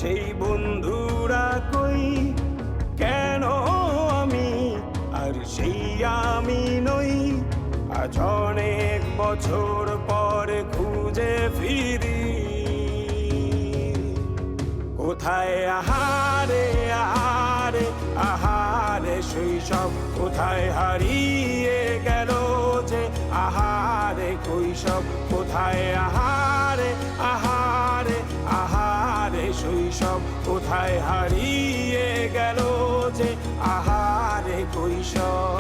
সেই বন্ধুরা কই, কেন আমি আর সেই আমি নই। আজ অনেক বছর পরে খুঁজে ফিরি, কোথায় আহারে আহারে আহারে শৈশব, কোথায় হারিয়ে গেল যে আহারে কৈশব। কোথায় আহারে আহারে আহারে শৈশব, কোথায় হারিয়ে গেল যে আহারে কৈশব।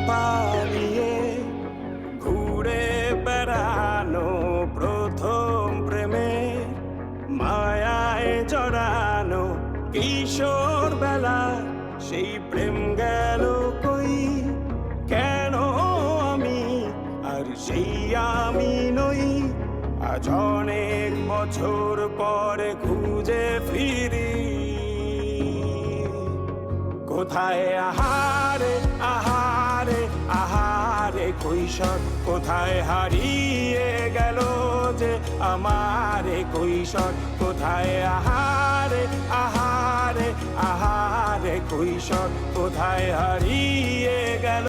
পালিয়ে ঘুরে বেড়ানো প্রথম প্রেমে, মায়ায় জড়ানো কিশোর বেলা, সেই প্রেম গেল কই, কেন আমি আর সেই আমি নই। আজ অনেক বছর পরে খুঁজে ফিরি, কোথায় আহারে আহারে আহারে কৈশোর, কোথায় হারিয়ে গেল যে আমারে কৈশোর। কোথায় আহারে আহারে আহারে কৈশোর, কোথায় হারিয়ে গেল।